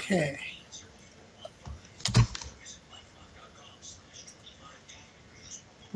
Okay.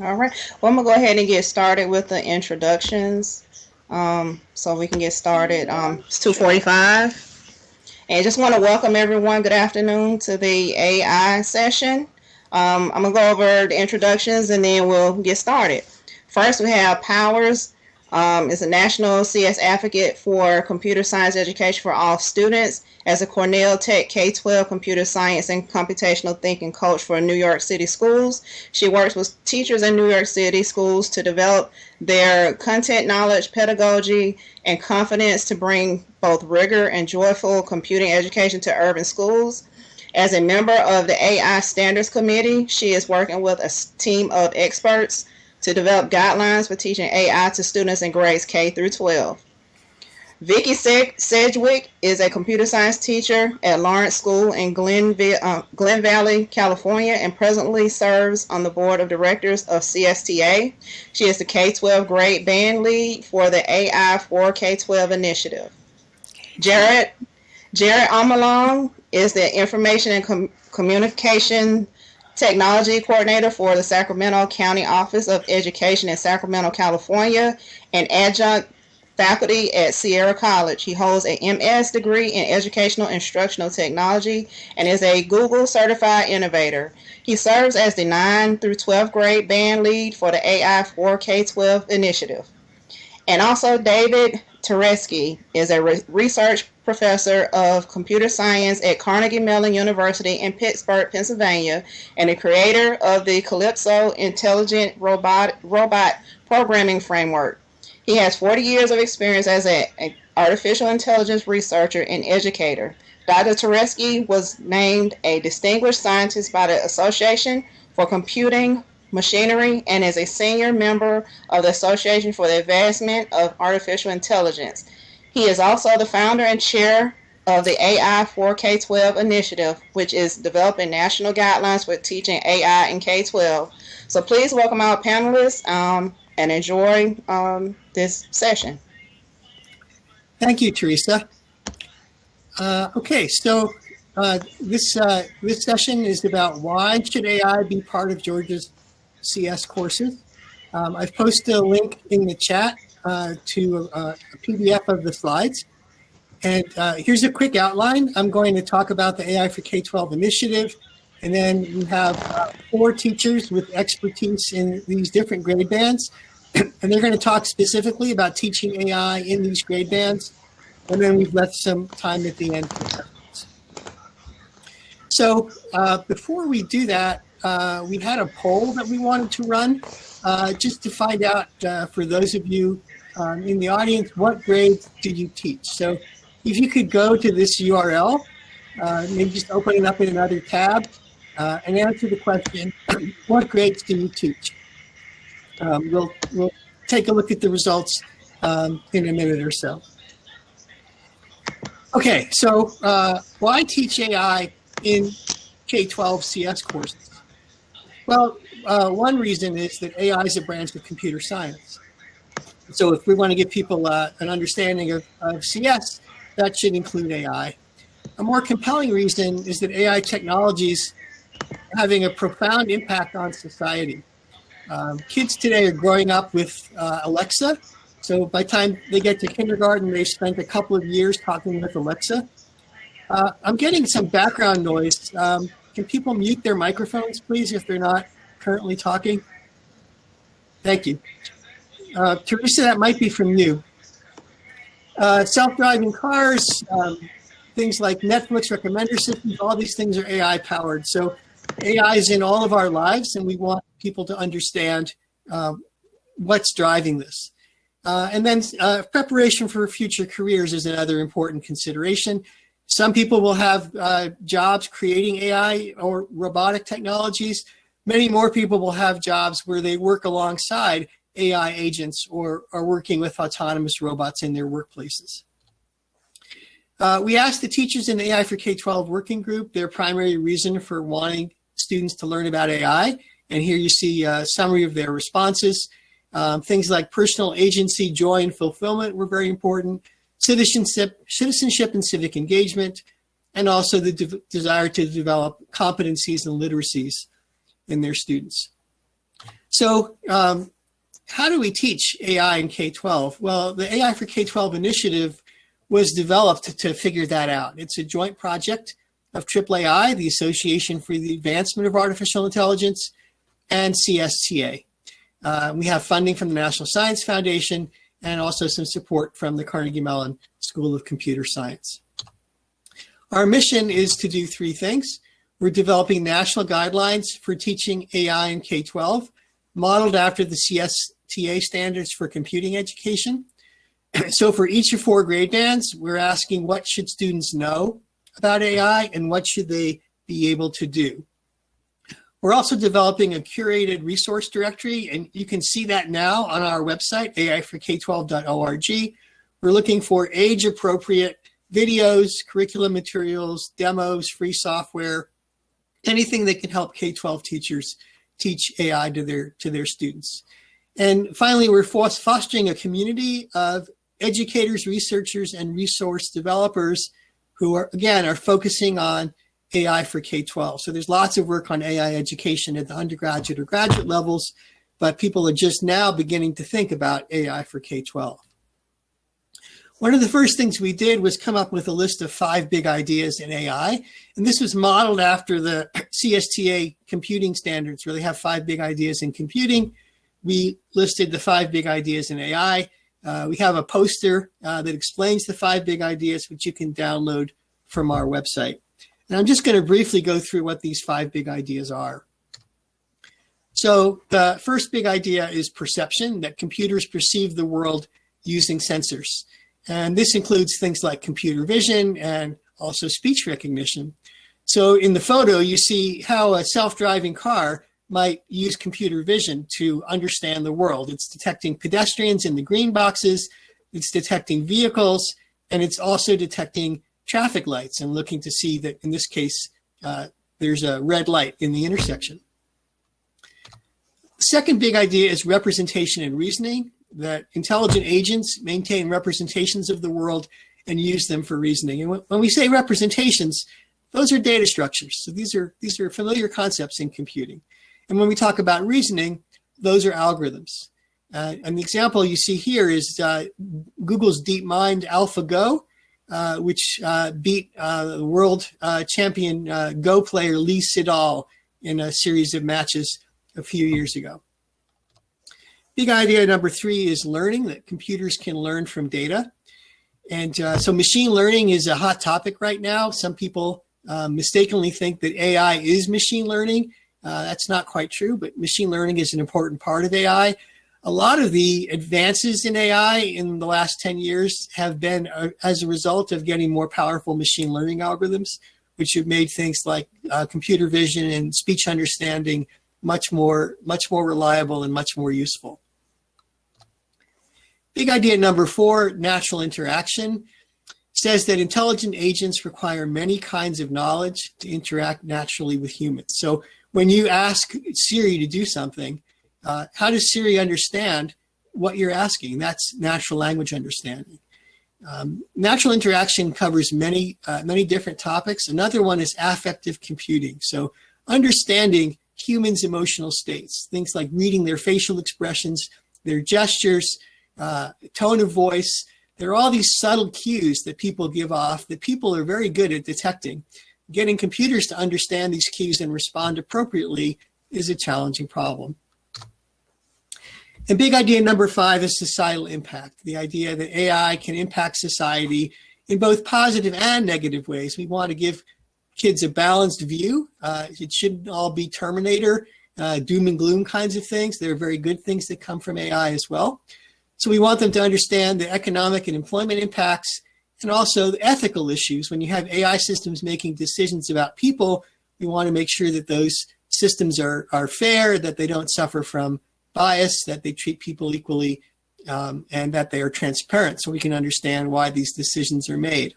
All right. Well, I'm going to go ahead and get started with the introductions so we can get started. It's 2:45. And I just want to welcome everyone. Good afternoon to the AI session. I'm going to go over the introductions and then we'll get started. First, we have Powers. Is a national CS advocate for computer science education for all students. As a Cornell Tech K-12 computer science and computational thinking coach for New York City schools, she works with teachers in New York City schools to develop their content knowledge, pedagogy, and confidence to bring both rigor and joyful computing education to urban schools. As a member of the AI Standards Committee, she is working with a team of experts to develop guidelines for teaching AI to students in grades K through 12. Vicki Sic Sedgwick is a computer science teacher at Laurence School in Glen Valley, California, and presently serves on the board of directors of CSTA. She is the K-12 grade band lead for the AI for K-12 initiative. Jared Amalong is the information and communication technology coordinator for the Sacramento County Office of Education in Sacramento, California, and adjunct faculty at Sierra College. He holds a MS degree in educational instructional technology and is a Google certified innovator. He serves as the 9 through 12th grade band lead for the AI for K-12 initiative. And also David Touretzky is a research professor of computer science at Carnegie Mellon University in Pittsburgh, Pennsylvania, and the creator of the Calypso intelligent robot programming framework. He has 40 years of experience as an artificial intelligence researcher and educator. Dr. Touretzky was named a distinguished scientist by the Association for Computing Machinery and is a senior member of the Association for the Advancement of Artificial Intelligence. He is also the founder and chair of the AI for K-12 initiative, which is developing national guidelines for teaching AI in K-12. So please welcome our panelists and enjoy this session. Thank you, Teresa. Okay, so this session is about why should AI be part of Georgia's CS courses. I've posted a link in the chat to a PDF of the slides. And here's a quick outline. I'm going to talk about the AI for K-12 initiative. And then we have 4 teachers with expertise in these different grade bands. And they're going to talk specifically about teaching AI in these grade bands. And then we've left some time at the end for questions. So before we do that, we had a poll that we wanted to run just to find out for those of you in the audience, what grades do you teach? So if you could go to this URL, maybe just open it up in another tab and answer the question, what grades do you teach? We'll take a look at the results in a minute or so. Okay, so why teach AI in K-12 CS courses? Well, one reason is that AI is a branch of computer science. So if we want to give people an understanding of CS, that should include AI. A more compelling reason is that AI technologies are having a profound impact on society. Kids today are growing up with Alexa. So by the time they get to kindergarten, they've spent a couple of years talking with Alexa. I'm getting some background noise. Can people mute their microphones, please, if they're not currently talking? Thank you. Teresa, that might be from you. Self-driving cars, things like Netflix recommender systems, all these things are AI powered. So AI is in all of our lives, and we want people to understand what's driving this. And then preparation for future careers is another important consideration. Some people will have jobs creating AI or robotic technologies. Many more people will have jobs where they work alongside AI agents or are working with autonomous robots in their workplaces. We asked the teachers in the AI for K-12 working group their primary reason for wanting students to learn about AI. And here you see a summary of their responses. Things like personal agency, joy, and fulfillment were very important. Citizenship and civic engagement, and also the desire to develop competencies and literacies in their students. So how do we teach AI in K-12? Well, the AI for K-12 initiative was developed to figure that out. It's a joint project of AAAI, the Association for the Advancement of Artificial Intelligence, and CSTA. We have funding from the National Science Foundation and also some support from the Carnegie Mellon School of Computer Science. Our mission is to do three things. We're developing national guidelines for teaching AI in K-12, modeled after the CSTA standards for computing education. So for each of 4 grade bands, we're asking what should students know about AI and what should they be able to do. We're also developing a curated resource directory, and you can see that now on our website, aifork12.org. We're looking for age-appropriate videos, curriculum materials, demos, free software, anything that can help K-12 teachers teach AI to their students. And finally, we're fostering a community of educators, researchers, and resource developers who are focusing on AI for K-12. So there's lots of work on AI education at the undergraduate or graduate levels, but people are just now beginning to think about AI for K-12. One of the first things we did was come up with a list of 5 big ideas in AI. And this was modeled after the CSTA computing standards, where they have 5 big ideas in computing. We listed the 5 big ideas in AI. We have a poster that explains the 5 big ideas, which you can download from our website. And I'm just going to briefly go through what these 5 big ideas are. So the first big idea is perception, that computers perceive the world using sensors. And this includes things like computer vision and also speech recognition. So in the photo, you see how a self-driving car might use computer vision to understand the world. It's detecting pedestrians in the green boxes, it's detecting vehicles, and it's also detecting traffic lights and looking to see that, in this case, there's a red light in the intersection. The second big idea is representation and reasoning, that intelligent agents maintain representations of the world and use them for reasoning. And when we say representations, those are data structures. So these are familiar concepts in computing. And when we talk about reasoning, those are algorithms. And the example you see here is Google's DeepMind AlphaGo, which beat the world champion Go player Lee Sedol in a series of matches a few years ago. Big idea number 3 is learning, that computers can learn from data. And so machine learning is a hot topic right now. Some people mistakenly think that AI is machine learning. That's not quite true, but machine learning is an important part of AI. A lot of the advances in AI in the last 10 years have been as a result of getting more powerful machine learning algorithms, which have made things like computer vision and speech understanding much more reliable and much more useful. Big idea number 4, natural interaction, says that intelligent agents require many kinds of knowledge to interact naturally with humans. So when you ask Siri to do something, how does Siri understand what you're asking? That's natural language understanding. Natural interaction covers many different topics. Another one is affective computing. So understanding humans' emotional states, things like reading their facial expressions, their gestures, tone of voice. There are all these subtle cues that people give off that people are very good at detecting. Getting computers to understand these cues and respond appropriately is a challenging problem. And big idea number 5 is societal impact, the idea that AI can impact society in both positive and negative ways. We want to give kids a balanced view. It shouldn't all be Terminator, doom and gloom kinds of things. There are very good things that come from AI as well. So we want them to understand the economic and employment impacts and also the ethical issues. When you have AI systems making decisions about people, we want to make sure that those systems are fair, that they don't suffer from bias, that they treat people equally, and that they are transparent so we can understand why these decisions are made.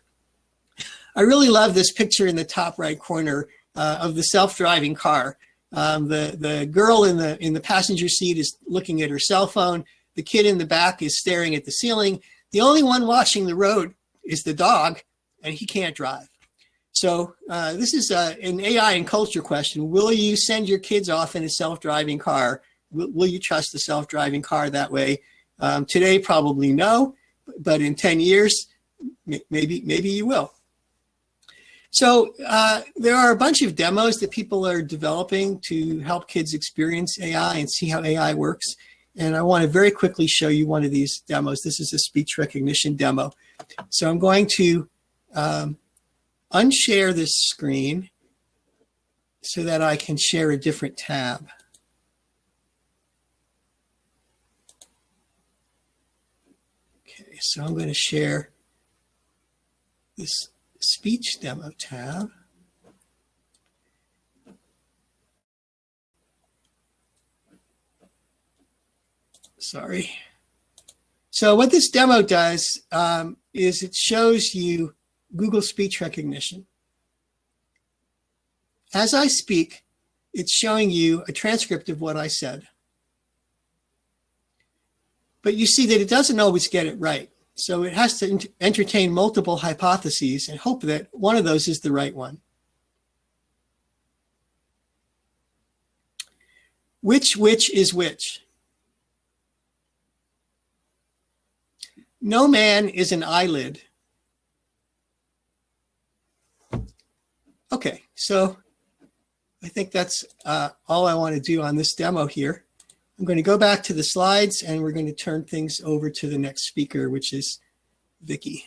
I really love this picture in the top right corner of the self-driving car. The girl in the passenger seat is looking at her cell phone. The kid in the back is staring at the ceiling. The only one watching the road is the dog, and he can't drive. So this is an AI and culture question. Will you send your kids off in a self-driving car? Will you trust a self-driving car that way? Today, probably no, but in 10 years, maybe you will. So there are a bunch of demos that people are developing to help kids experience AI and see how AI works. And I want to very quickly show you one of these demos. This is a speech recognition demo. So I'm going to unshare this screen so that I can share a different tab. Okay, so I'm going to share this speech demo tab. Sorry. So what this demo does is it shows you Google speech recognition. As I speak, it's showing you a transcript of what I said. But you see that it doesn't always get it right. So it has to entertain multiple hypotheses and hope that one of those is the right one. Which is which? No man is an eyelid. Okay, so I think that's all I want to do on this demo here. I'm going to go back to the slides and we're going to turn things over to the next speaker, which is Vicky.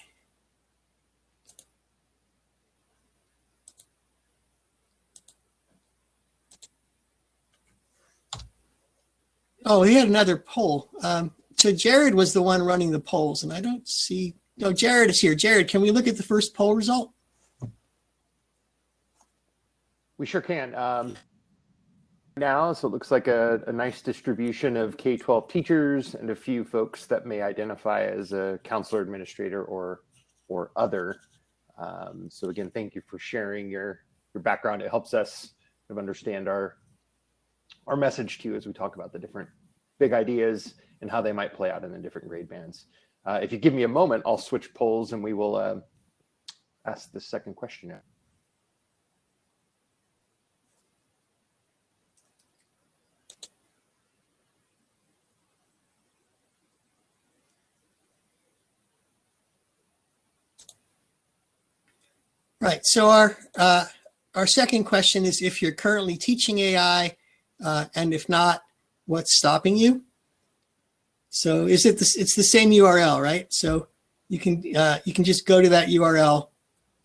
Oh, he had another poll. So Jared was the one running the polls and I don't see, no, Jared is here. Jared, can we look at the first poll result? We sure can. Now, so it looks like a nice distribution of K-12 teachers and a few folks that may identify as a counselor, administrator, or other. So again, thank you for sharing your background. It helps us kind of understand our message to you as we talk about the different big ideas and how they might play out in the different grade bands. If you give me a moment, I'll switch polls and we will ask the second question now. Right. So our second question is if you're currently teaching AI, and if not, what's stopping you? So is it it's the same URL, right? So you can just go to that URL,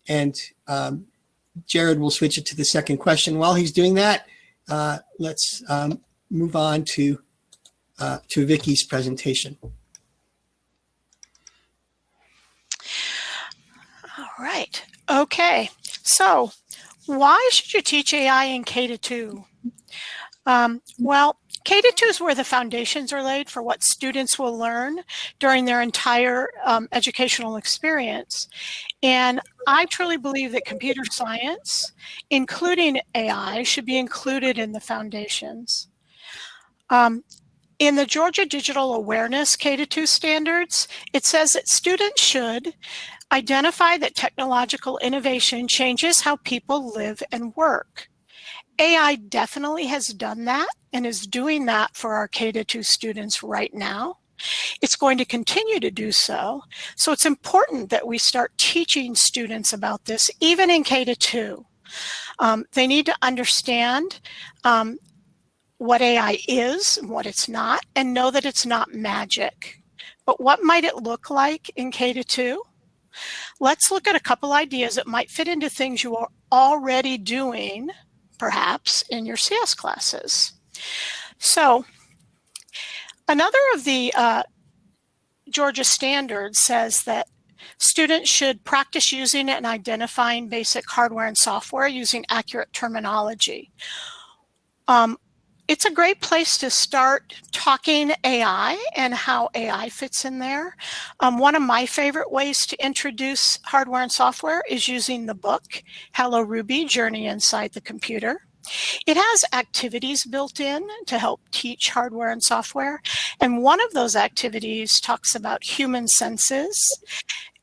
and Jared will switch it to the second question. While he's doing that, let's move on to Vicky's presentation. All right. Okay. So why should you teach AI in K-2? Well, K-2 is where the foundations are laid for what students will learn during their entire educational experience. And I truly believe that computer science, including AI, should be included in the foundations. In the Georgia Digital Awareness K-2 standards, it says that students should identify that technological innovation changes how people live and work. AI definitely has done that and is doing that for our K-2 students right now. It's going to continue to do so. So it's important that we start teaching students about this, even in K-2. They need to understand what AI is and what it's not, and know that it's not magic. But what might it look like in K-2? Let's look at a couple ideas that might fit into things you are already doing, perhaps, in your CS classes. So another of the Georgia standards says that students should practice using and identifying basic hardware and software using accurate terminology. It's a great place to start talking AI and how AI fits in there. One of my favorite ways to introduce hardware and software is using the book, Hello Ruby, Journey Inside the Computer. It has activities built in to help teach hardware and software. And one of those activities talks about human senses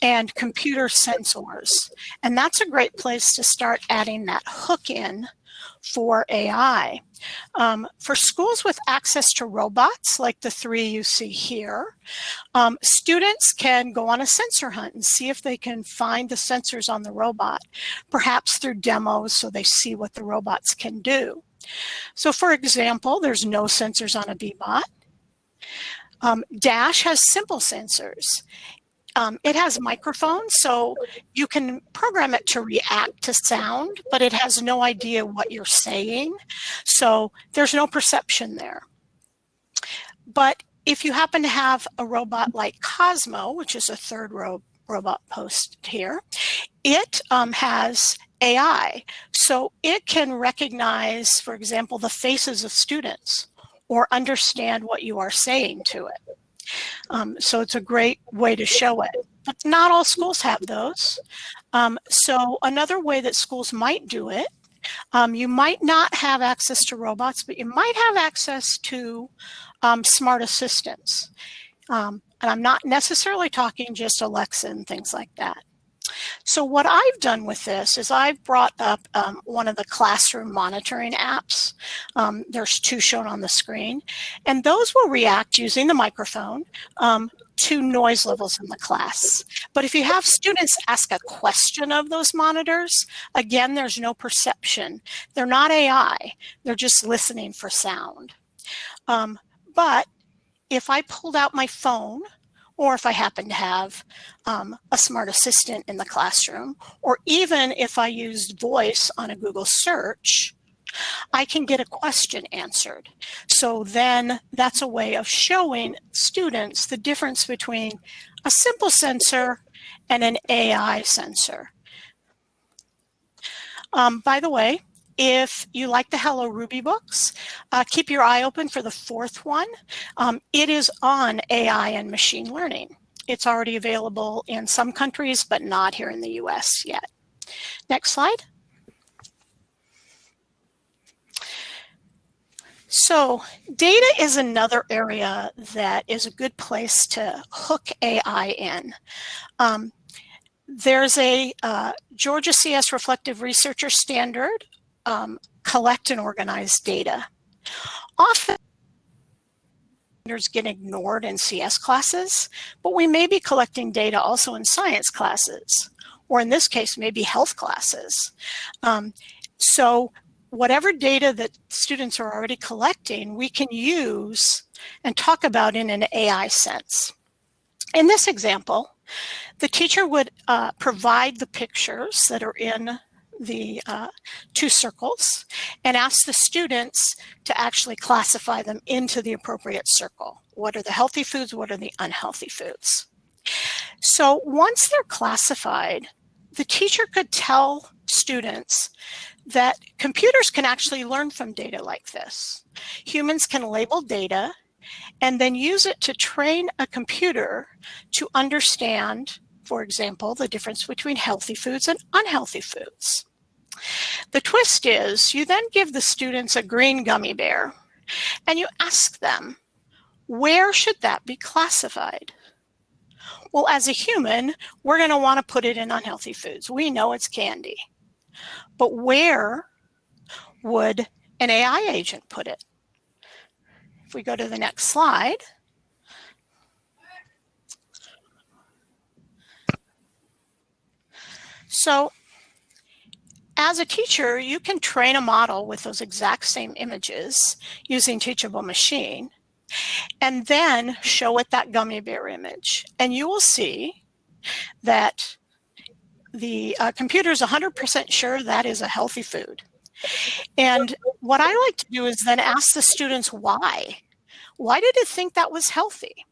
and computer sensors. And that's a great place to start adding that hook in for AI. For schools with access to robots, like the 3 you see here, students can go on a sensor hunt and see if they can find the sensors on the robot, perhaps through demos so they see what the robots can do. So for example, there's no sensors on a Bee-Bot. Dash has simple sensors. It has microphones, so you can program it to react to sound, but it has no idea what you're saying. So there's no perception there. But if you happen to have a robot like Cosmo, which is a third robot post here, it has AI. So it can recognize, for example, the faces of students or understand what you are saying to it. So it's a great way to show it. But not all schools have those. So another way that schools might do it, you might not have access to robots, but you might have access to smart assistants. And I'm not necessarily talking just Alexa and things like that. So what I've done with this is I've brought up one of the classroom monitoring apps. There's 2 shown on the screen, and those will react using the microphone to noise levels in the class. But if you have students ask a question of those monitors, again, there's no perception. They're not AI, they're just listening for sound. But if I pulled out my phone, or if I happen to have a smart assistant in the classroom, or even if I used voice on a Google search, I can get a question answered. So then that's a way of showing students the difference between a simple sensor and an AI sensor. By the way, if you like the Hello Ruby books, keep your eye open for the 4th one. It is on AI and machine learning. It's already available in some countries, but not here in the US yet. Next slide. So data is another area that is a good place to hook AI in. There's a Georgia CS Reflective Researcher Standard, collect and organize data. Often standards get ignored in CS classes, but we may be collecting data also in science classes, or in this case, maybe health classes. So whatever data that students are already collecting, we can use and talk about in an AI sense. In this example, the teacher would provide the pictures that are in the 2 circles and ask the students to actually classify them into the appropriate circle. What are the healthy foods? What are the unhealthy foods? So once they're classified, the teacher could tell students that computers can actually learn from data like this. Humans can label data and then use it to train a computer to understand, for example, the difference between healthy foods and unhealthy foods. The twist is you then give the students a green gummy bear and you ask them, where should that be classified? Well, as a human, we're going to want to put it in unhealthy foods. We know it's candy. But where would an AI agent put it? If we go to the next slide. So as a teacher, you can train a model with those exact same images using Teachable Machine, and then show it that gummy bear image. And you will see that the computer is 100% sure that is a healthy food. And what I like to do is then ask the students why. Why did it think that was healthy?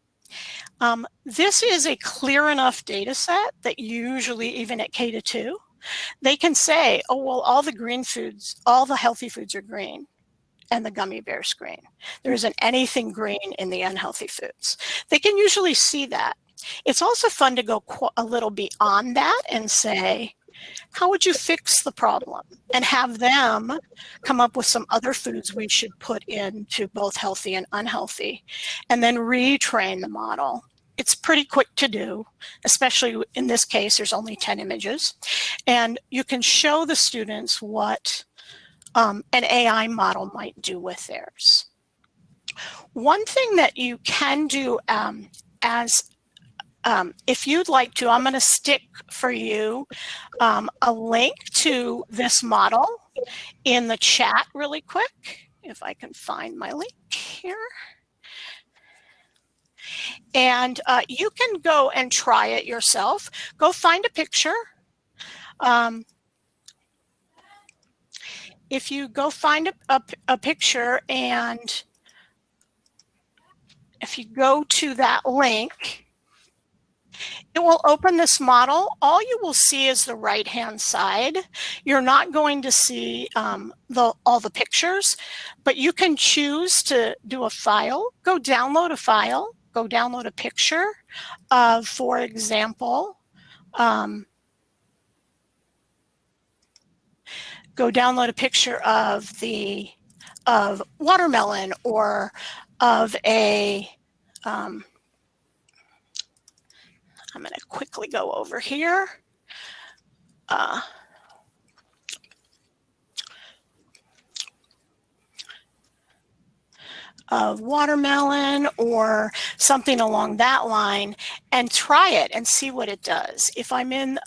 This is a clear enough data set that usually, even at K-2, they can say, oh, well, all the green foods, all the healthy foods are green and the gummy bear's green. There isn't anything green in the unhealthy foods. They can usually see that. It's also fun to go a little beyond that and say, How would you fix the problem? And have them come up with some other foods we should put into both healthy and unhealthy, and then retrain the model. It's pretty quick to do, especially in this case, there's only 10 images. And you can show the students what an AI model might do with theirs. One thing that you can do if you'd like to, I'm going to stick for you a link to this model in the chat really quick, if I can find my link here. And you can go and try it yourself. Go find a picture. If you go find a picture, and if you go to that link, it will open this model. All you will see is the right-hand side. You're not going to see all the pictures, but you can choose to do a file, go download a file, go download a picture of, for example, go download a picture of watermelon, or of a, I'm going to quickly go over here. Of watermelon or something along that line, and try it and see what it does. If I'm in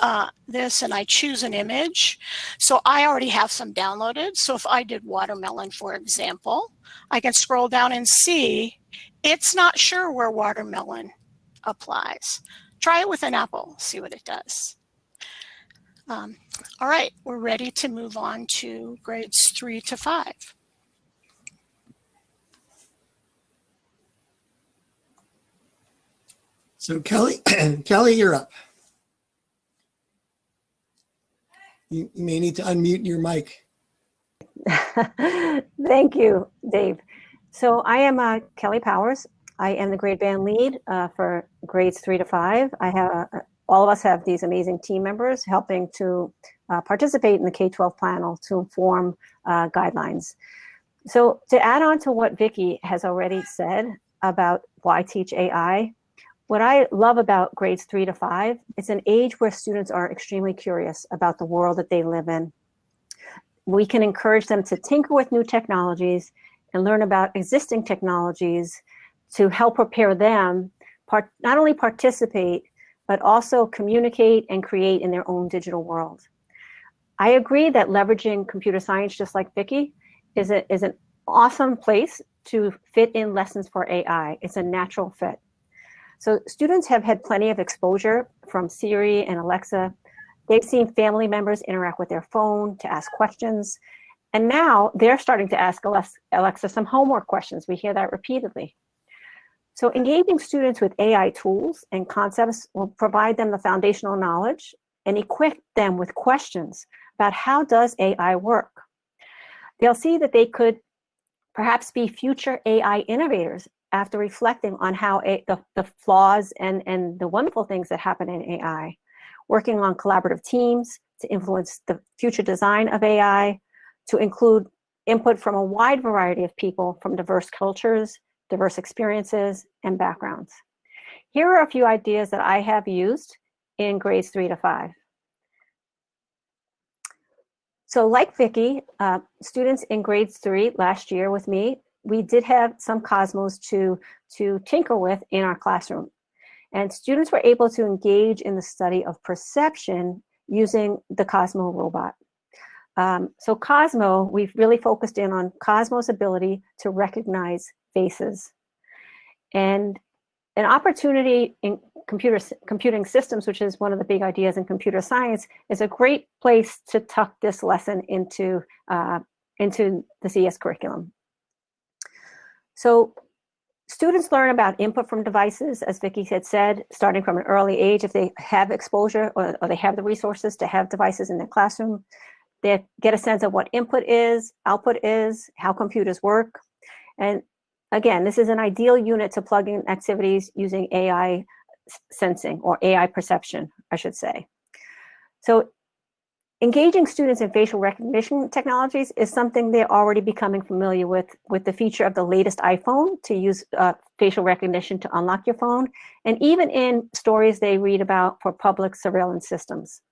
this and I choose an image, so I already have some downloaded. So if I did watermelon, for example, I can scroll down and see it's not sure where watermelon applies. Try it with an apple, see what it does. All right, we're ready to move on to grades 3 to 5. So Kelly, Kelly, you're up. You may need to unmute your mic. Thank you, Dave. So I am Kelly Powers. I am the grade band lead for grades 3 to 5. I have all of us have these amazing team members helping to participate in the K-12 panel to inform guidelines. So to add on to what Vicki has already said about why teach AI, what I love about grades 3 to 5, it's an age where students are extremely curious about the world that they live in. We can encourage them to tinker with new technologies and learn about existing technologies to help prepare them not only participate, but also communicate and create in their own digital world. I agree that leveraging computer science, just like Vicki, is an awesome place to fit in lessons for AI. It's a natural fit. So students have had plenty of exposure from Siri and Alexa. They've seen family members interact with their phone to ask questions. And now they're starting to ask Alexa some homework questions. We hear that repeatedly. So engaging students with AI tools and concepts will provide them the foundational knowledge and equip them with questions about how does AI work. They'll see that they could perhaps be future AI innovators after reflecting on how the flaws and the wonderful things that happen in AI, working on collaborative teams to influence the future design of AI, to include input from a wide variety of people from diverse cultures, diverse experiences, and backgrounds. Here are a few ideas that I have used in grades 3 to 5. So like Vicki, students in grades 3 last year with me, we did have some Cosmos to tinker with in our classroom. And students were able to engage in the study of perception using the Cosmo robot. So Cosmo, we've really focused in on Cosmo's ability to recognize faces. And an opportunity in computing systems, which is one of the big ideas in computer science, is a great place to tuck this lesson into the CS curriculum. So students learn about input from devices, as Vicki had said, starting from an early age. If they have exposure or they have the resources to have devices in their classroom, they get a sense of what input is, output is, how computers work. And again, this is an ideal unit to plug in activities using AI sensing or AI perception, I should say. So Engaging students in facial recognition technologies is something they're already becoming familiar with the feature of the latest iPhone to use facial recognition to unlock your phone, and even in stories they read about for public surveillance systems.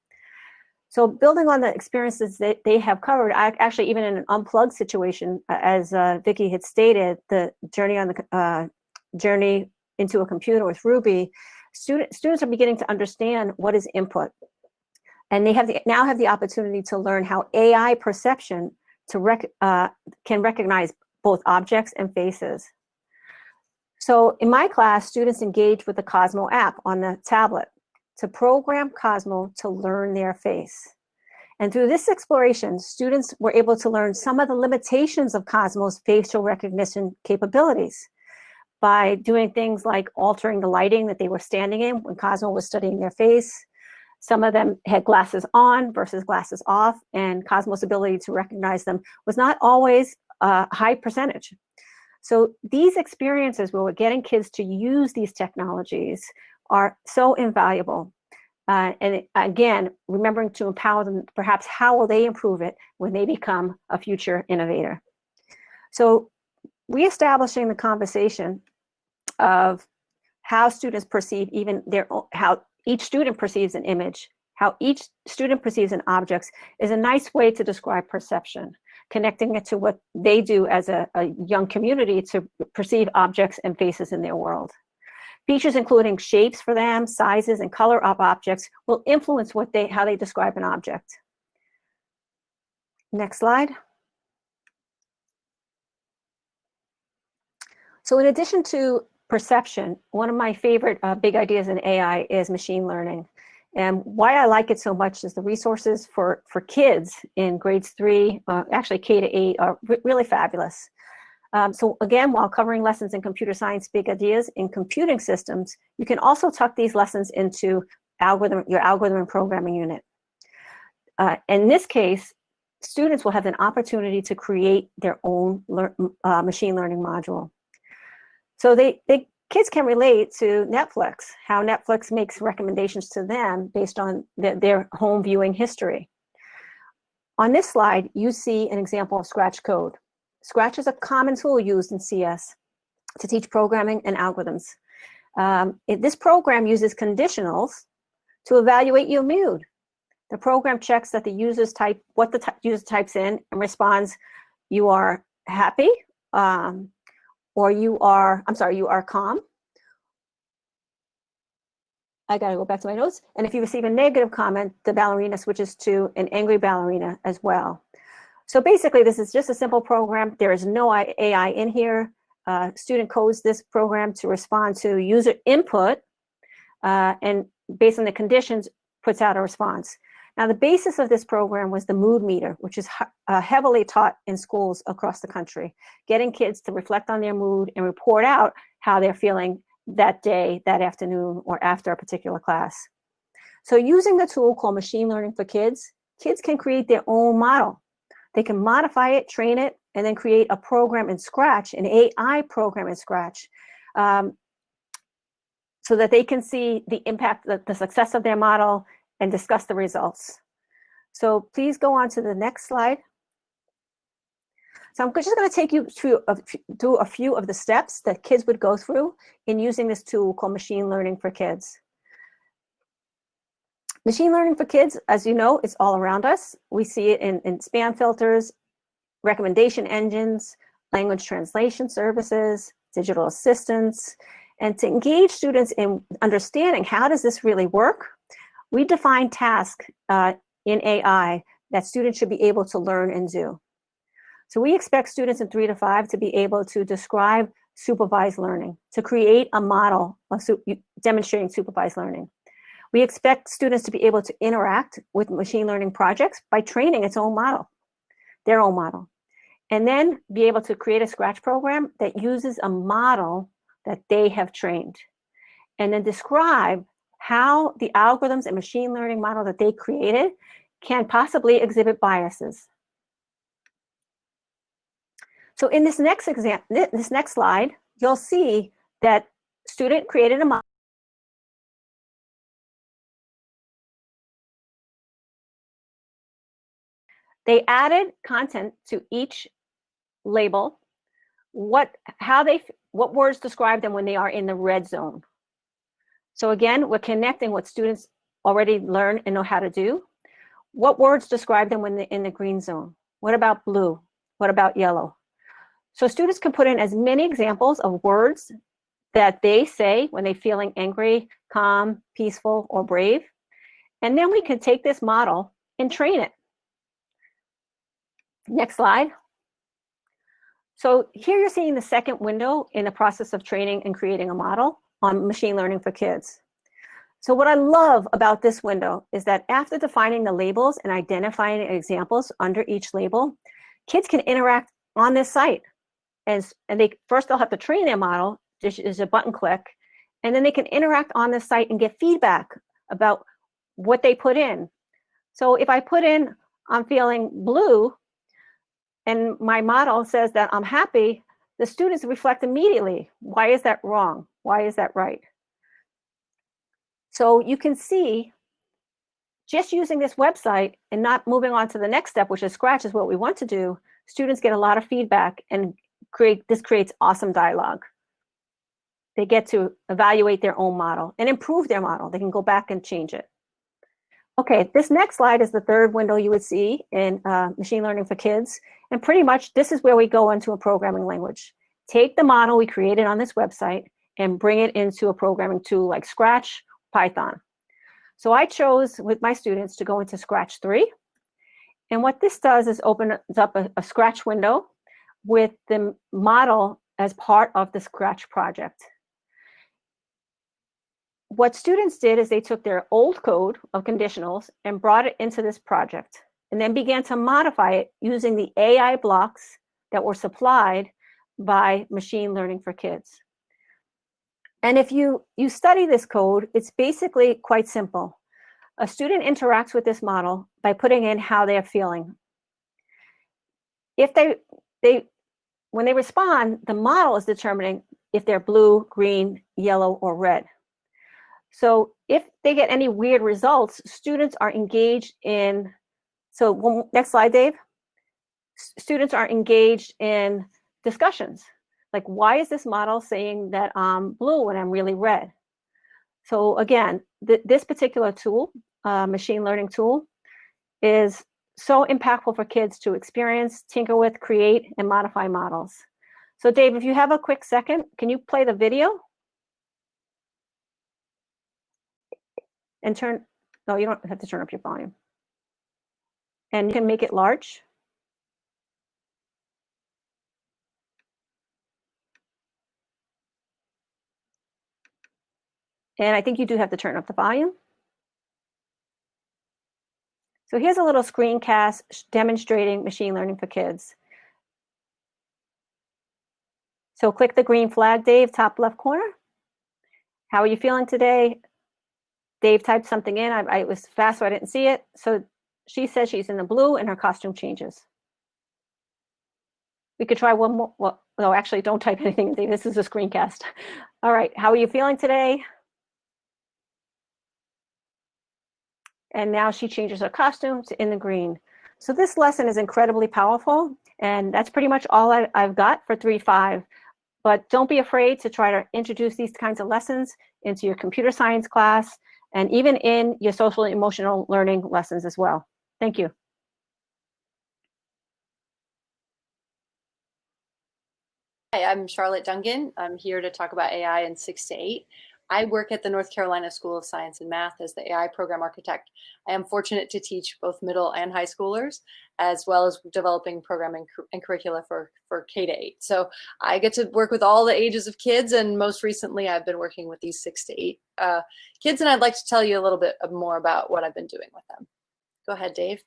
So building on the experiences that they have covered, actually even in an unplugged situation, as Vicki had stated, the journey into a computer with Ruby, students are beginning to understand what is input. And they now have the opportunity to learn how AI perception can recognize both objects and faces. So in my class, students engaged with the Cosmo app on the tablet to program Cosmo to learn their face. And through this exploration, students were able to learn some of the limitations of Cosmo's facial recognition capabilities by doing things like altering the lighting that they were standing in when Cosmo was studying their face. Some of them had glasses on versus glasses off, and Cosmo's ability to recognize them was not always a high percentage. So these experiences where we're getting kids to use these technologies are so invaluable. And again, remembering to empower them, perhaps how will they improve it when they become a future innovator? So reestablishing the conversation of how students perceive even how each student perceives an image, how each student perceives an object is a nice way to describe perception, connecting it to what they do as a young community to perceive objects and faces in their world. Features including shapes for them, sizes, and color of objects will influence how they describe an object. Next slide. So in addition to perception, one of my favorite big ideas in AI is machine learning. And why I like it so much is the resources for kids in grades 3, actually K to 8, are really fabulous. So again, while covering lessons in computer science big ideas in computing systems, you can also tuck these lessons into your algorithm and programming unit. In this case, students will have an opportunity to create their own machine learning module. So kids can relate to Netflix, how Netflix makes recommendations to them based on their home viewing history. On this slide, you see an example of Scratch code. Scratch is a common tool used in CS to teach programming and algorithms. This program uses conditionals to evaluate your mood. The program checks that the user's what the user types in and responds, you are happy, or you are calm. I gotta go back to my notes. And if you receive a negative comment, the ballerina switches to an angry ballerina as well. So basically, this is just a simple program. There is no AI in here. Student codes this program to respond to user input, and based on the conditions, puts out a response. Now, the basis of this program was the mood meter, which is heavily taught in schools across the country, getting kids to reflect on their mood and report out how they're feeling that day, that afternoon, or after a particular class. So using the tool called Machine Learning for Kids, kids can create their own model. They can modify it, train it, and then create a program in Scratch, an AI program in Scratch, so that they can see the impact, the success of their model, and discuss the results. So please go on to the next slide. So I'm just going to take you through a few of the steps that kids would go through in using this tool called Machine Learning for Kids. Machine learning for kids, as you know, is all around us. We see it in spam filters, recommendation engines, language translation services, digital assistants. And to engage students in understanding how does this really work, we define tasks in AI that students should be able to learn and do. So we expect students in 3 to 5 to be able to describe supervised learning, to create a model of demonstrating supervised learning. We expect students to be able to interact with machine learning projects by training its own model, their own model, and then be able to create a Scratch program that uses a model that they have trained, and then describe how the algorithms and machine learning model that they created can possibly exhibit biases. So in this next slide, you'll see that student created a model They added content to each label. What words describe them when they are in the red zone. So again, we're connecting what students already learn and know how to do. What words describe them when they're in the green zone? What about blue? What about yellow? So students can put in as many examples of words that they say when they're feeling angry, calm, peaceful, or brave. And then we can take this model and train it. Next slide. So here you're seeing the second window in the process of training and creating a model on machine learning for kids. So what I love about this window is that after defining the labels and identifying examples under each label, kids can interact on this site. And first they'll have to train their model, there's a button click, and then they can interact on the site and get feedback about what they put in. So if I put in, I'm feeling blue, and my model says that I'm happy, the students reflect immediately. Why is that wrong? Why is that right? So you can see, just using this website and not moving on to the next step, which is Scratch, is what we want to do, students get a lot of feedback and this creates awesome dialogue. They get to evaluate their own model and improve their model. They can go back and change it. Okay, this next slide is the third window you would see in machine learning for kids. And pretty much this is where we go into a programming language. Take the model we created on this website and bring it into a programming tool like Scratch, Python. So I chose with my students to go into Scratch 3. And what this does is opens up a Scratch window with the model as part of the Scratch project. What students did is they took their old code of conditionals and brought it into this project and then began to modify it using the AI blocks that were supplied by machine learning for kids. And if you study this code, it's basically quite simple. A student interacts with this model by putting in how they're feeling. If when they respond, the model is determining if they're blue, green, yellow, or red. So if they get any weird results, students are engaged in, next slide, Dave. Students are engaged in discussions. Like, why is this model saying that I'm blue when I'm really red? So again, this particular tool, machine learning tool, is so impactful for kids to experience, tinker with, create, and modify models. So Dave, if you have a quick second, can you play the video? And no, you don't have to turn up your volume. And you can make it large. And I think you do have to turn up the volume. So here's a little screencast demonstrating machine learning for kids. So click the green flag, Dave, top left corner. How are you feeling today? Dave typed something in. I was fast, so I didn't see it. So she says she's in the blue and her costume changes. We could try one more. Well, no, actually, don't type anything, Dave. This is a screencast. All right, how are you feeling today? And now she changes her costume to in the green. So this lesson is incredibly powerful. And that's pretty much all I've got for 3.5. But don't be afraid to try to introduce these kinds of lessons into your computer science class and even in your social and emotional learning lessons as well. Thank you. Hi, I'm Charlotte Duncan. I'm here to talk about AI in 6 to 8. I work at the North Carolina School of Science and Math as the AI program architect. I am fortunate to teach both middle and high schoolers, as well as developing programming and curricula for K to 8. So I get to work with all the ages of kids, and most recently I've been working with these 6 to 8 kids, and I'd like to tell you a little bit more about what I've been doing with them. Go ahead, Dave.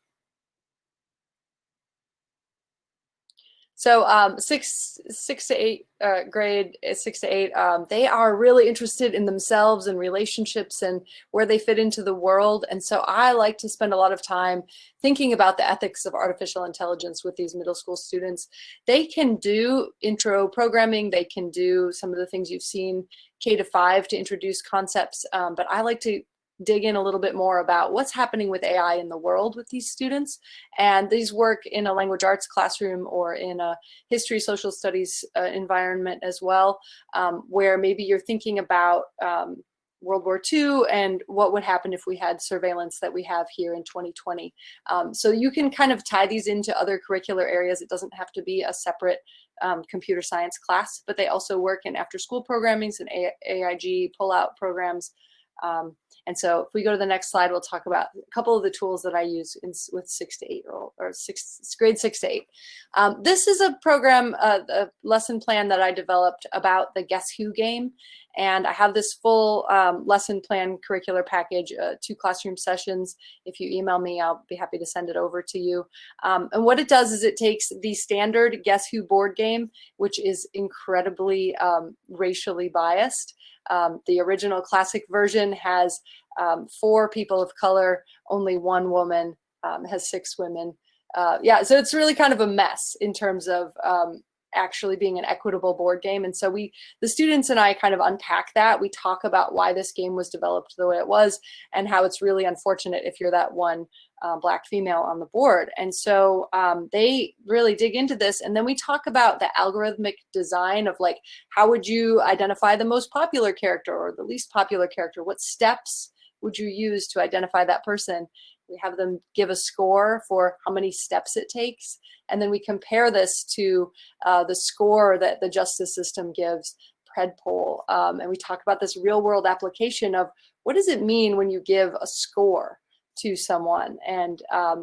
So 6 to 8 grade, 6 to 8, they are really interested in themselves and relationships and where they fit into the world. And so I like to spend a lot of time thinking about the ethics of artificial intelligence with these middle school students. They can do intro programming. They can do some of the things you've seen K to 5 to introduce concepts. But I like to dig in a little bit more about what's happening with AI in the world with these students. And these work in a language arts classroom or in a history, social studies environment as well, where maybe you're thinking about World War II and what would happen if we had surveillance that we have here in 2020. So you can kind of tie these into other curricular areas. It doesn't have to be a separate computer science class, but they also work in after school programmings and AIG pullout programs. And so if we go to the next slide, we'll talk about a couple of the tools that I use with 6 to 8 year old or grade 6 to 8. This is a program, a lesson plan that I developed about the Guess Who game. And I have this full lesson plan curricular package, 2 classroom sessions. If you email me, I'll be happy to send it over to you. And what it does is it takes the standard Guess Who board game, which is incredibly racially biased. The original classic version has 4 people of color, only 1 woman, has 6 women. Yeah, so it's really kind of a mess in terms of actually being an equitable board game. And so the students and I kind of unpack that. We talk about why this game was developed the way it was and how it's really unfortunate if you're that one Black female on the board. And so they really dig into this. And then we talk about the algorithmic design of like, how would you identify the most popular character or the least popular character? What steps would you use to identify that person? We have them give a score for how many steps it takes. And then we compare this to the score that the justice system gives, Pred poll. And we talk about this real world application of what does it mean when you give a score to someone and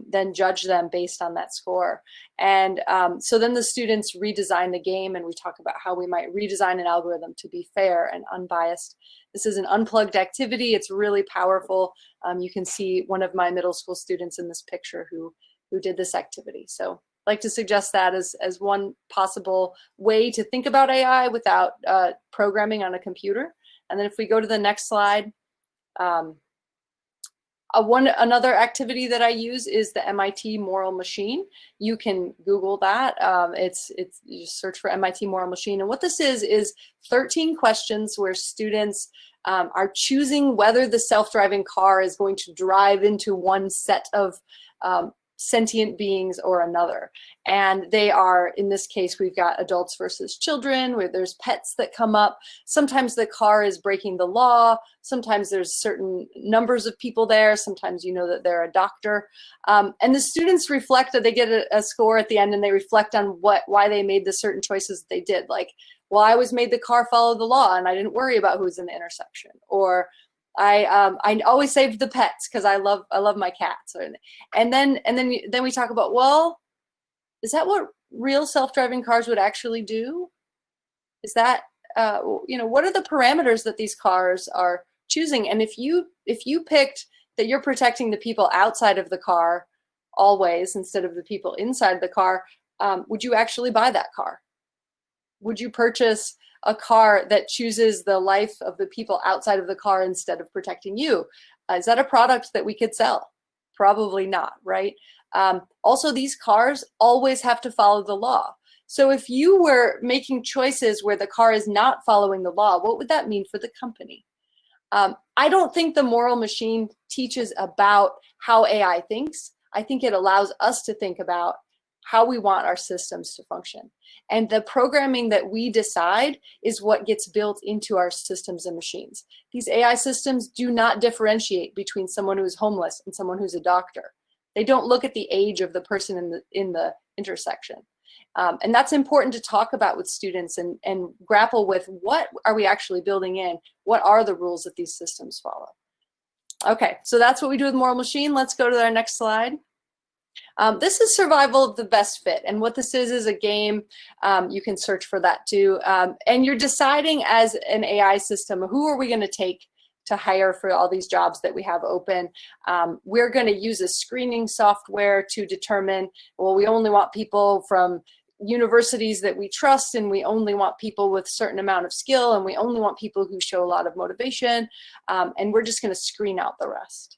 then judge them based on that score. And so then the students redesign the game, and we talk about how we might redesign an algorithm to be fair and unbiased. This is an unplugged activity. It's really powerful. You can see one of my middle school students in this picture who did this activity. So I'd like to suggest that as one possible way to think about AI without programming on a computer. And then if we go to the next slide, another activity that I use is the MIT Moral Machine. You can Google that. You just search for MIT Moral Machine. And what this is 13 questions where students are choosing whether the self-driving car is going to drive into one set of sentient beings or another. And they are, in this case, we've got adults versus children, where there's pets that come up. Sometimes the car is breaking the law. Sometimes there's certain numbers of people there. Sometimes you know that they're a doctor. And the students reflect, that they get a score at the end, and they reflect on why they made the certain choices that they did. Like, well, I was made the car follow the law and I didn't worry about who's in the intersection. Or I always saved the pets because I love my cats. And then we talk about, well, is that what real self-driving cars would actually do? Is that what are the parameters that these cars are choosing? And if you picked that you're protecting the people outside of the car always instead of the people inside the car, would you actually buy that car? Would you purchase a car that chooses the life of the people outside of the car instead of protecting you? Is that a product that we could sell? Probably not, right? Also, these cars always have to follow the law. So if you were making choices where the car is not following the law, what would that mean for the company? I don't think the moral machine teaches about how AI thinks. I think it allows us to think about how we want our systems to function. And the programming that we decide is what gets built into our systems and machines. These AI systems do not differentiate between someone who's homeless and someone who's a doctor. They don't look at the age of the person in the intersection. And that's important to talk about with students and grapple with, what are we actually building in? What are the rules that these systems follow? Okay, so that's what we do with Moral Machine. Let's go to our next slide. This is survival of the best fit. And what this is a game. You can search for that too. And you're deciding as an AI system, who are we going to take to hire for all these jobs that we have open? We're going to use a screening software to determine, well, we only want people from universities that we trust, and we only want people with a certain amount of skill, and we only want people who show a lot of motivation. And we're just going to screen out the rest.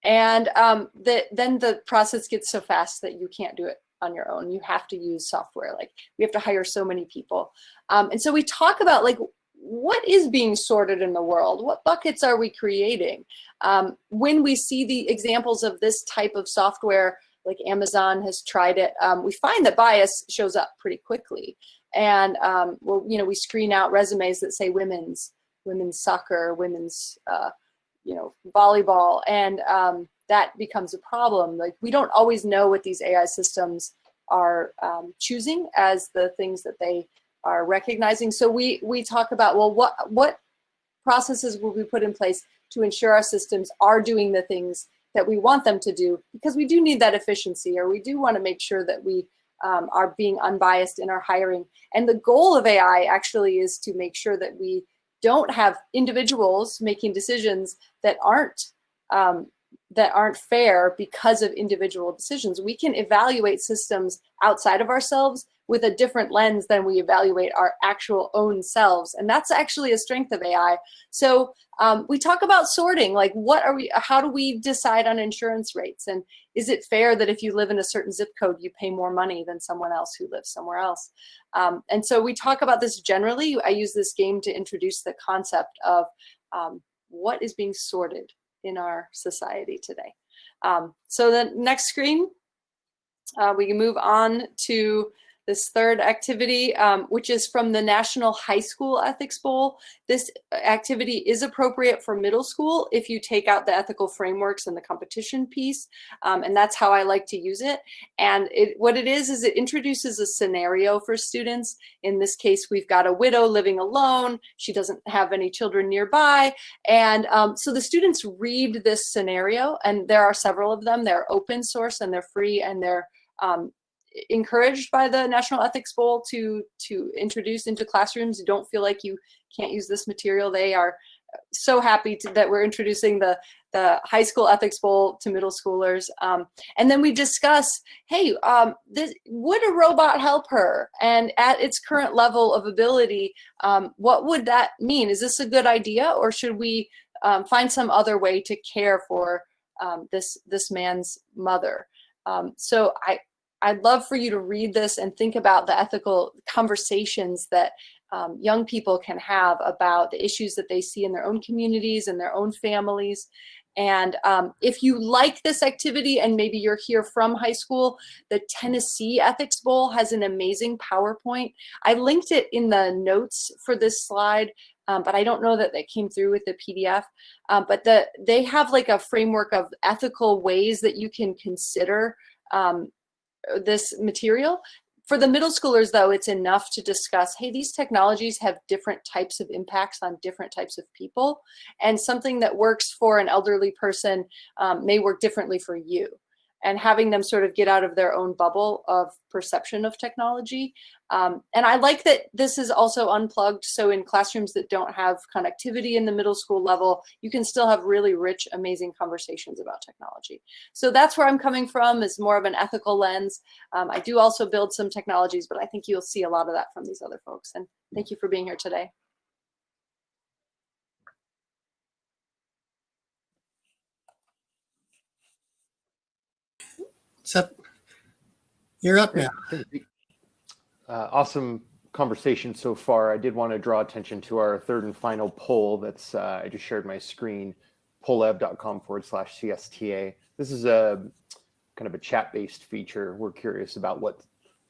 And then the process gets so fast that you can't do it on your own. You have to use software. Like, we have to hire so many people. And so we talk about, like, what is being sorted in the world? What buckets are we creating? When we see the examples of this type of software, like Amazon has tried it, we find that bias shows up pretty quickly. And well, you know, we screen out resumes that say women's soccer, women's volleyball, and that becomes a problem. Like, we don't always know what these AI systems are choosing as the things that they are recognizing. So we talk about, well, what processes will we put in place to ensure our systems are doing the things that we want them to do, because we do need that efficiency, or we do want to make sure that we are being unbiased in our hiring. And the goal of AI actually is to make sure that we don't have individuals making decisions that aren't fair because of individual decisions. We can evaluate systems outside of ourselves with a different lens than we evaluate our actual own selves. And that's actually a strength of AI. So we talk about sorting, like how do we decide on insurance rates? And is it fair that if you live in a certain zip code, you pay more money than someone else who lives somewhere else? And so we talk about this generally. I use this game to introduce the concept of what is being sorted in our society today. So the next screen, we can move on to this third activity, which is from the National High School Ethics Bowl. This activity is appropriate for middle school if you take out the ethical frameworks and the competition piece, and that's how I like to use it. And what it is it introduces a scenario for students. In this case, we've got a widow living alone. She doesn't have any children nearby. And so the students read this scenario, and there are several of them. They're open source and they're free, and they're encouraged by the National Ethics Bowl to introduce into classrooms. You don't feel like you can't use this material. They are so happy that we're introducing the High School Ethics Bowl to middle schoolers. And then we discuss, hey, would a robot help her? And at its current level of ability, what would that mean? Is this a good idea, or should we find some other way to care for this man's mother? So I'd love for you to read this and think about the ethical conversations that young people can have about the issues that they see in their own communities and their own families. And if you like this activity and maybe you're here from high school, the Tennessee Ethics Bowl has an amazing PowerPoint. I linked it in the notes for this slide, but I don't know that that came through with the PDF. But they have like a framework of ethical ways that you can consider this material. For the middle schoolers, though, it's enough to discuss, hey, these technologies have different types of impacts on different types of people, and something that works for an elderly person may work differently for you. And having them sort of get out of their own bubble of perception of technology. And I like that this is also unplugged. So in classrooms that don't have connectivity in the middle school level, you can still have really rich, amazing conversations about technology. So that's where I'm coming from, is more of an ethical lens. I do also build some technologies, but I think you'll see a lot of that from these other folks. And thank you for being here today. What's up? You're up now. Awesome conversation so far. I did want to draw attention to our third and final poll. That's I just shared my screen, pollab.com/CSTA. This is a kind of a chat-based feature. We're curious about what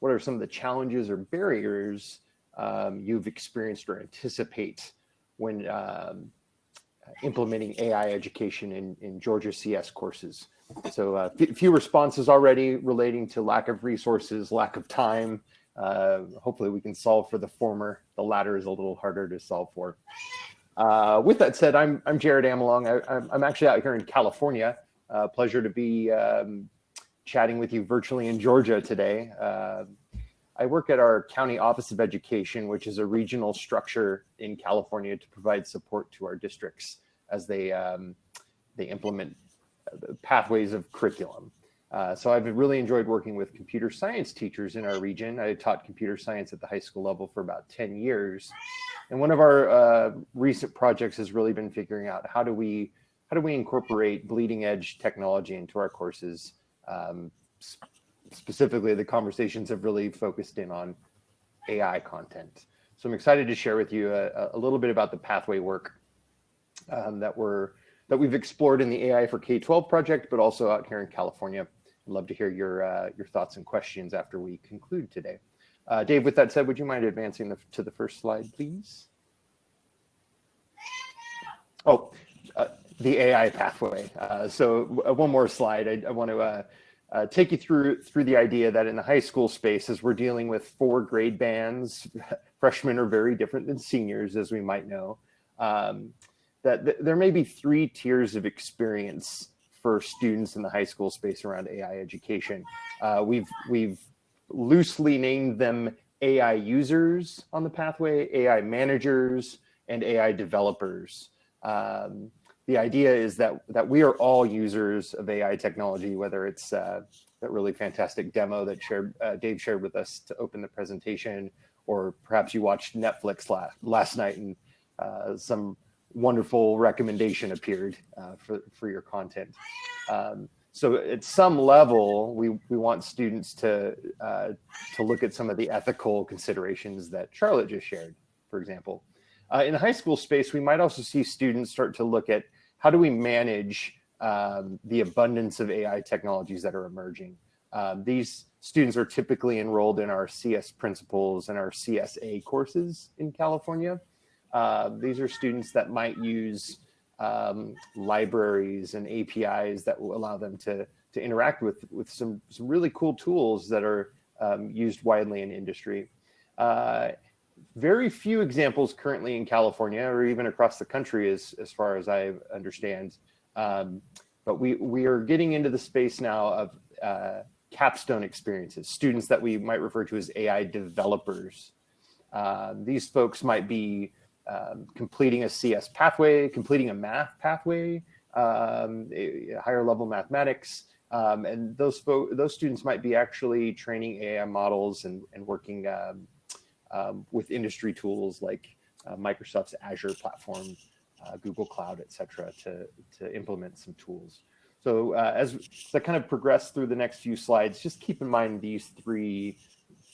are some of the challenges or barriers you've experienced or anticipate when implementing AI education in Georgia CS courses. So a few responses already relating to lack of resources, lack of time. Hopefully we can solve for the former. The latter is a little harder to solve for. With that said, I'm Jared Amalong. I'm actually out here in California. Pleasure to be chatting with you virtually in Georgia today. I work at our County Office of Education, which is a regional structure in California to provide support to our districts as they implement pathways of curriculum. So I've really enjoyed working with computer science teachers in our region. I taught computer science at the high school level for about 10 years. And one of our recent projects has really been figuring out how do we incorporate bleeding edge technology into our courses. Specifically, the conversations have really focused in on AI content. So I'm excited to share with you a little bit about the pathway work that we've explored in the AI for K-12 project, but also out here in California. I'd love to hear your thoughts and questions after we conclude today. Dave, with that said, would you mind advancing to the first slide, please? Oh, the AI pathway. So one more slide. I want to take you through the idea that in the high school space, as we're dealing with 4 grade bands, freshmen are very different than seniors, as we might know, that there may be 3 tiers of experience for students in the high school space around AI education. We've loosely named them AI users on the pathway, AI managers, and AI developers. The idea is that we are all users of AI technology, whether it's that really fantastic demo that Dave shared with us to open the presentation, or perhaps you watched Netflix last night and some wonderful recommendation appeared for your content. So at some level, we want students to look at some of the ethical considerations that Charlotte just shared, for example. In the high school space, we might also see students start to look at how do we manage the abundance of AI technologies that are emerging. These students are typically enrolled in our CS principles and our CSA courses in California. These are students that might use libraries and APIs that will allow them to interact with some really cool tools that are used widely in industry. Very few examples currently in California or even across the country as far as I understand. But we are getting into the space now of capstone experiences, students that we might refer to as AI developers. These folks might be completing a CS pathway, completing a math pathway, higher level mathematics, and those students might be actually training AI models and working with industry tools like Microsoft's Azure platform, Google Cloud, et cetera, to implement some tools. So as I kind of progress through the next few slides, just keep in mind these 3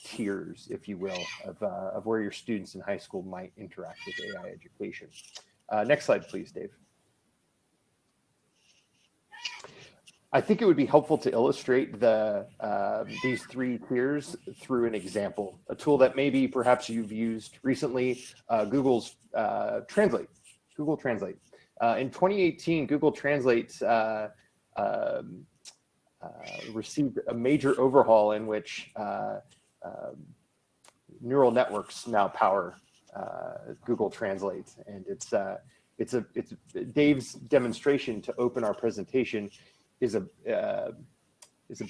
tiers, if you will, of where your students in high school might interact with AI education. Next slide, please, Dave. I think it would be helpful to illustrate these 3 tiers through an example, a tool that maybe perhaps you've used recently, Google's Translate, Google Translate. In 2018, Google Translate received a major overhaul in which neural networks now power Google Translate, and it's Dave's demonstration to open our presentation is a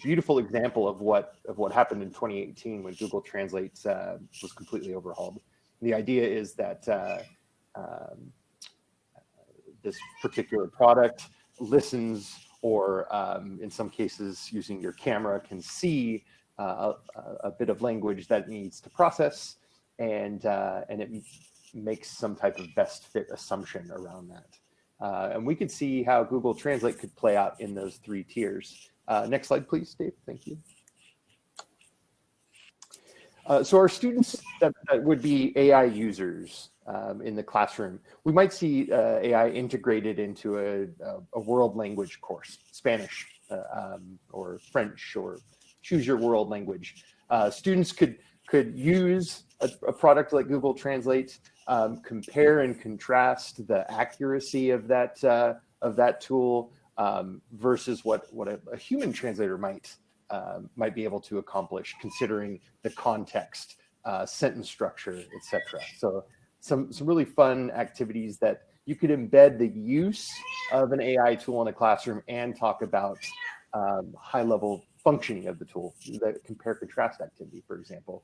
beautiful example of what happened in 2018 when Google Translate was completely overhauled. The idea is that this particular product listens, or in some cases, using your camera, can see a bit of language that it needs to process, and it makes some type of best fit assumption around that. And we could see how Google Translate could play out in those 3 tiers. Next slide, please, Dave. Thank you. So our students that would be AI users in the classroom, we might see AI integrated into a world language course, Spanish or French, or choose your world language. Students could use a product like Google Translate, compare and contrast the accuracy of that tool versus what a human translator might be able to accomplish, considering the context, sentence structure, etc. So some really fun activities that you could embed the use of an AI tool in a classroom and talk about high-level functioning of the tool, the compare-contrast activity, for example.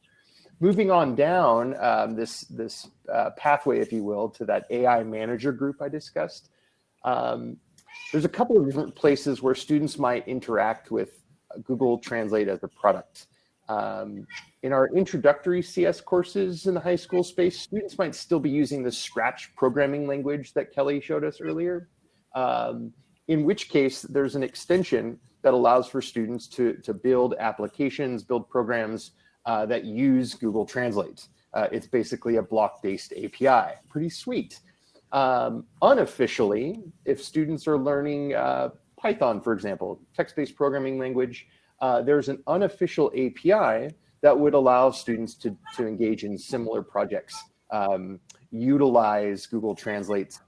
Moving on down this pathway, if you will, to that AI manager group I discussed, there's a couple of different places where students might interact with Google Translate as a product. In our introductory CS courses in the high school space, students might still be using the Scratch programming language that Kelly showed us earlier, in which case there's an extension that allows for students to build applications, build programs that use Google Translate. It's basically a block-based API. Pretty sweet. Unofficially, if students are learning Python, for example, text-based programming language, there's an unofficial API that would allow students to engage in similar projects, utilize Google Translate's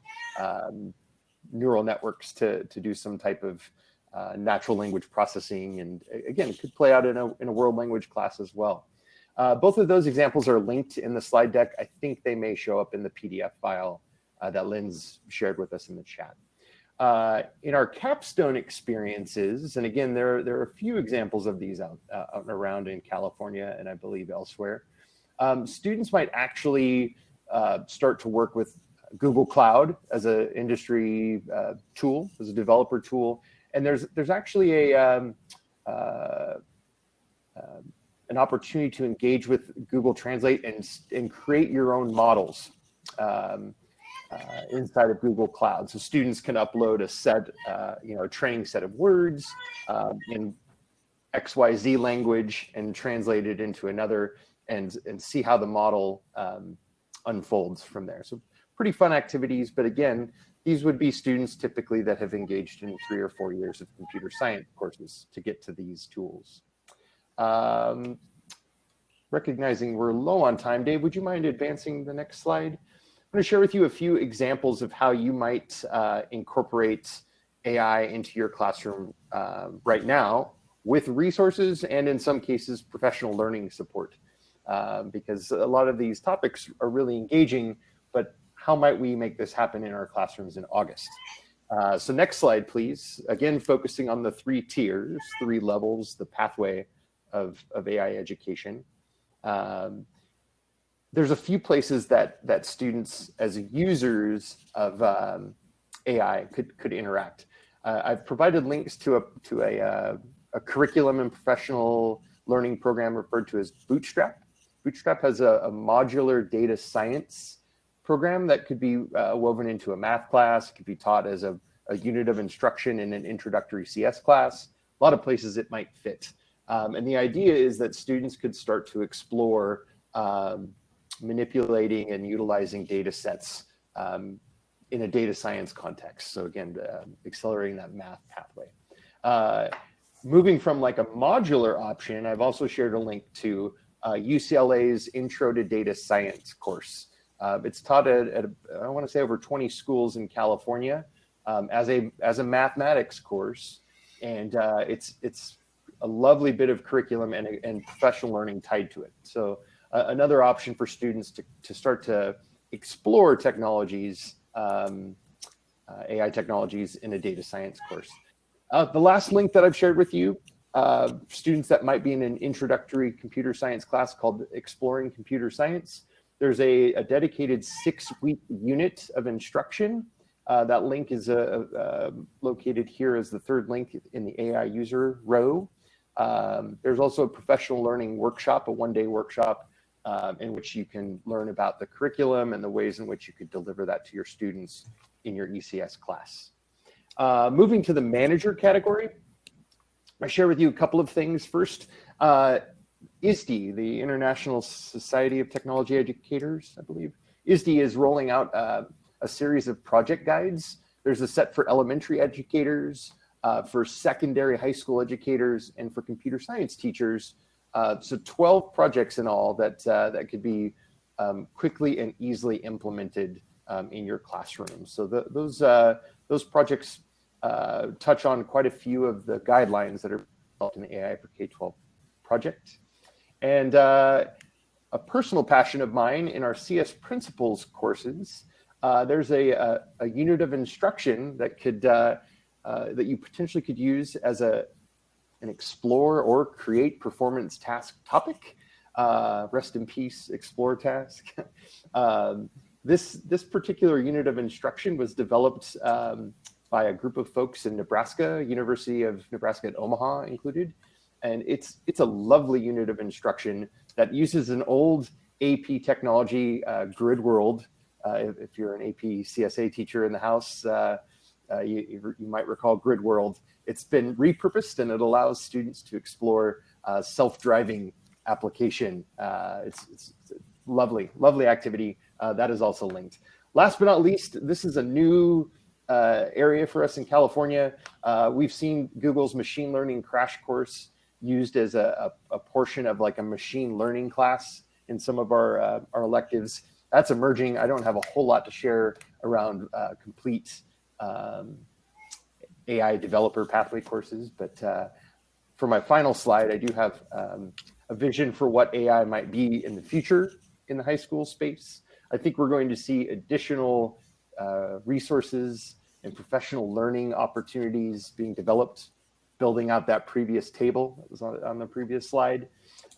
neural networks to do some type of natural language processing. And again, it could play out in a world language class as well. Both of those examples are linked in the slide deck. I think they may show up in the PDF file that Lynn's shared with us in the chat. In our capstone experiences, and again, there are a few examples of these out and around in California and I believe elsewhere. Students might actually start to work with Google Cloud as an industry tool, as a developer tool, and there's actually an opportunity to engage with Google Translate and create your own models inside of Google Cloud. So students can upload a set, a training set of words in XYZ language and translate it into another and see how the model unfolds from there. So pretty fun activities, but again, these would be students typically that have engaged in 3 or 4 years of computer science courses to get to these tools. Recognizing we're low on time, Dave, would you mind advancing the next slide? I'm going to share with you a few examples of how you might incorporate AI into your classroom right now with resources and in some cases professional learning support, because a lot of these topics are really engaging, but how might we make this happen in our classrooms in August? So next slide, please. Again, focusing on the 3 tiers, 3 levels, the pathway of AI education. There's a few places that students as users of AI could interact. I've provided links to a curriculum and professional learning program referred to as Bootstrap. Bootstrap has a modular data science program that could be woven into a math class, could be taught as a unit of instruction in an introductory CS class. A lot of places it might fit. And the idea is that students could start to explore manipulating and utilizing data sets in a data science context. So again, accelerating that math pathway. Moving from like a modular option, I've also shared a link to UCLA's Intro to Data Science course. It's taught at I want to say over 20 schools in California as a mathematics course, and it's a lovely bit of curriculum and professional learning tied to it. So another option for students to start to explore technologies, AI technologies in a data science course. The last link that I've shared with you, students that might be in an introductory computer science class called Exploring Computer Science. There's a dedicated 6-week unit of instruction. That link is located here as the 3rd link in the AI user row. There's also a professional learning workshop, a 1-day workshop in which you can learn about the curriculum and the ways in which you could deliver that to your students in your ECS class. Moving to the manager category, I share with you a couple of things. First, ISTE, the International Society of Technology Educators, I believe. ISTE is rolling out a series of project guides. There's a set for elementary educators, for secondary high school educators, and for computer science teachers. So 12 projects in all that could be quickly and easily implemented in your classroom. So those projects touch on quite a few of the guidelines that are developed in the AI for K-12 project. And a personal passion of mine in our CS Principles courses, there's a unit of instruction that could that you potentially could use as an explore or create performance task topic. Rest in peace, explore task. This particular unit of instruction was developed by a group of folks in Nebraska, University of Nebraska at Omaha included. And it's a lovely unit of instruction that uses an old AP technology, Grid World. If you're an AP CSA teacher in the house, you might recall Grid World. It's been repurposed and it allows students to explore self-driving application. It's lovely, lovely activity. That is also linked. Last but not least, this is a new area for us in California. We've seen Google's machine learning crash course used as a portion of like a machine learning class in some of our electives. That's emerging. I don't have a whole lot to share around complete AI developer pathway courses, but for my final slide, I do have a vision for what AI might be in the future in the high school space. I think we're going to see additional resources and professional learning opportunities being developed, building out that previous table that was on the previous slide.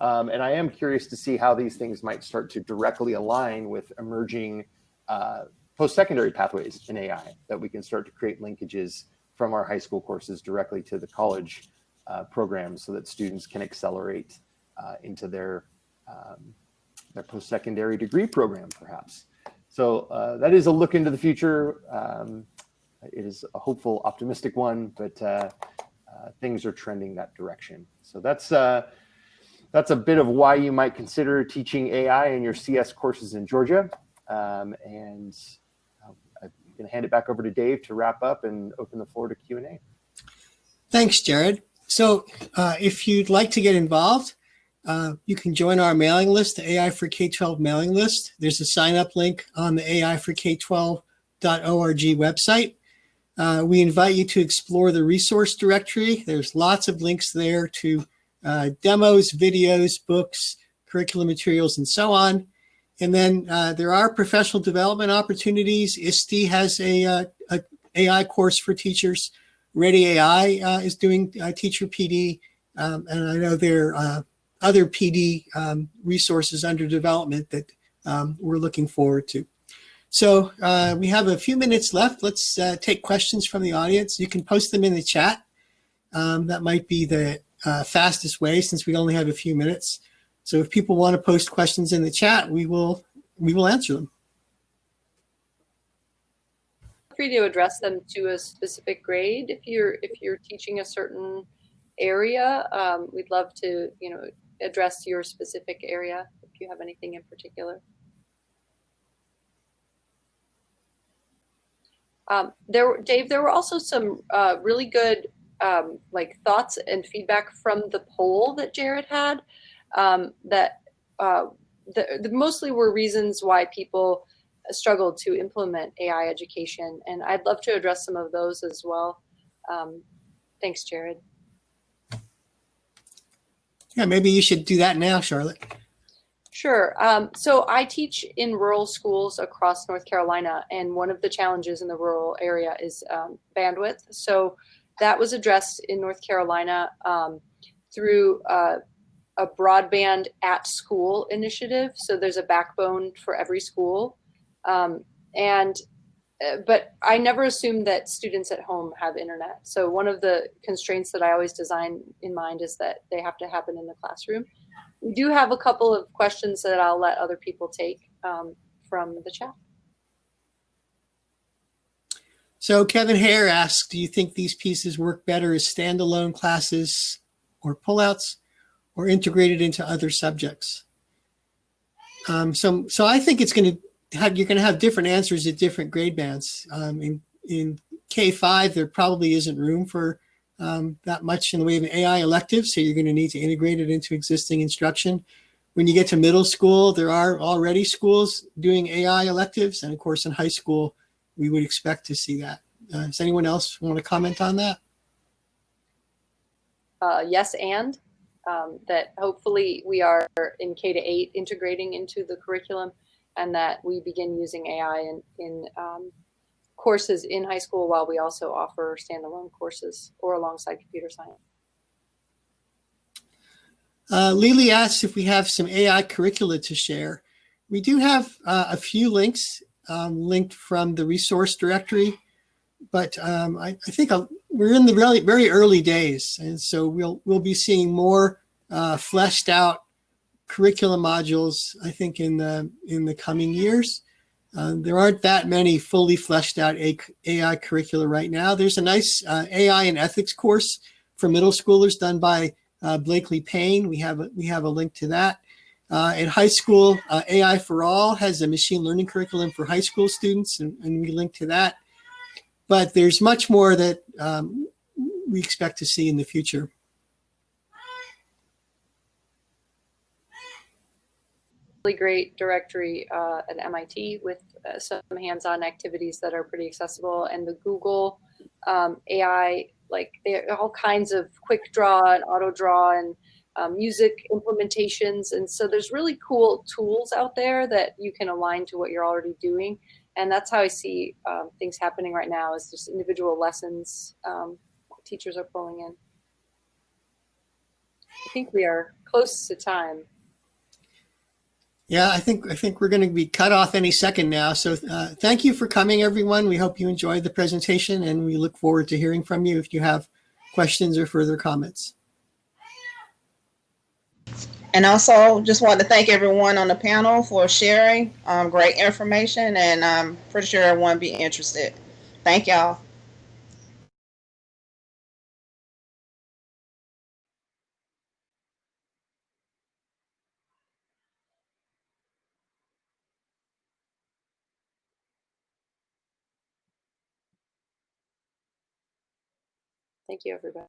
And I am curious to see how these things might start to directly align with emerging post-secondary pathways in AI, that we can start to create linkages from our high school courses directly to the college programs so that students can accelerate into their post-secondary degree program, perhaps. So that is a look into the future. It is a hopeful, optimistic one, but things are trending that direction. So that's a bit of why you might consider teaching AI in your CS courses in Georgia. And I'm going to hand it back over to Dave to wrap up and open the floor to Q&A. Thanks, Jared. So if you'd like to get involved, you can join our mailing list, the AI for K-12 mailing list. There's a sign-up link on the AI4K12.org website. We invite you to explore the resource directory. There's lots of links there to demos, videos, books, curriculum materials, and so on. And then there are professional development opportunities. ISTE has a AI course for teachers. Ready AI is doing teacher PD. And I know there are other PD resources under development that we're looking forward to. So we have a few minutes left. Let's take questions from the audience. You can post them in the chat. That might be the fastest way since we only have a few minutes. So if people want to post questions in the chat, we will answer them. Feel free to address them to a specific grade. If you're teaching a certain area, we'd love to address your specific area if you have anything in particular. Dave, there were also some really good thoughts and feedback from the poll that Jared had that mostly were reasons why people struggled to implement AI education. And I'd love to address some of those as well. Thanks, Jared. Yeah, maybe you should do that now, Charlotte. Sure. So I teach in rural schools across North Carolina, and one of the challenges in the rural area is bandwidth. So that was addressed in North Carolina through a broadband at school initiative. So there's a backbone for every school. But I never assumed that students at home have internet. So one of the constraints that I always design in mind is that they have to happen in the classroom. We do have a couple of questions that I'll let other people take from the chat. So Kevin Hare asks, do you think these pieces work better as standalone classes or pullouts or integrated into other subjects? So I think it's going to have, you're going to have different answers at different grade bands. In K-5, there probably isn't room for that much in the way of an AI elective, so you're going to need to integrate it into existing instruction. When you get to middle school, there are already schools doing AI electives, and of course in high school, we would expect to see that. Does anyone else want to comment on that? Yes, and that hopefully we are in K-8 integrating into the curriculum, and that we begin using AI in courses in high school while we also offer standalone courses or alongside computer science. Lily asks if we have some AI curricula to share. We do have a few links linked from the resource directory, but I think we're in the very early days, and so we'll be seeing more fleshed out curriculum modules, I think, in the coming years. There aren't that many fully fleshed out AI curricula right now. There's a nice AI and ethics course for middle schoolers done by Blakely Payne. We have a link to that. In high school, AI for All has a machine learning curriculum for high school students, and we link to that. But there's much more that we expect to see in the future. Really great directory at MIT with some hands-on activities that are pretty accessible, and the Google AI, like there are all kinds of quick draw and auto draw and music implementations, and so there's really cool tools out there that you can align to what you're already doing, and that's how I see things happening right now, is just individual lessons teachers are pulling in. I think we are close to time. Yeah, I think we're going to be cut off any second now. So thank you for coming, everyone. We hope you enjoyed the presentation, and we look forward to hearing from you if you have questions or further comments. And also just want to thank everyone on the panel for sharing great information, and I'm pretty sure everyone will be interested. Thank y'all. Thank you, everybody.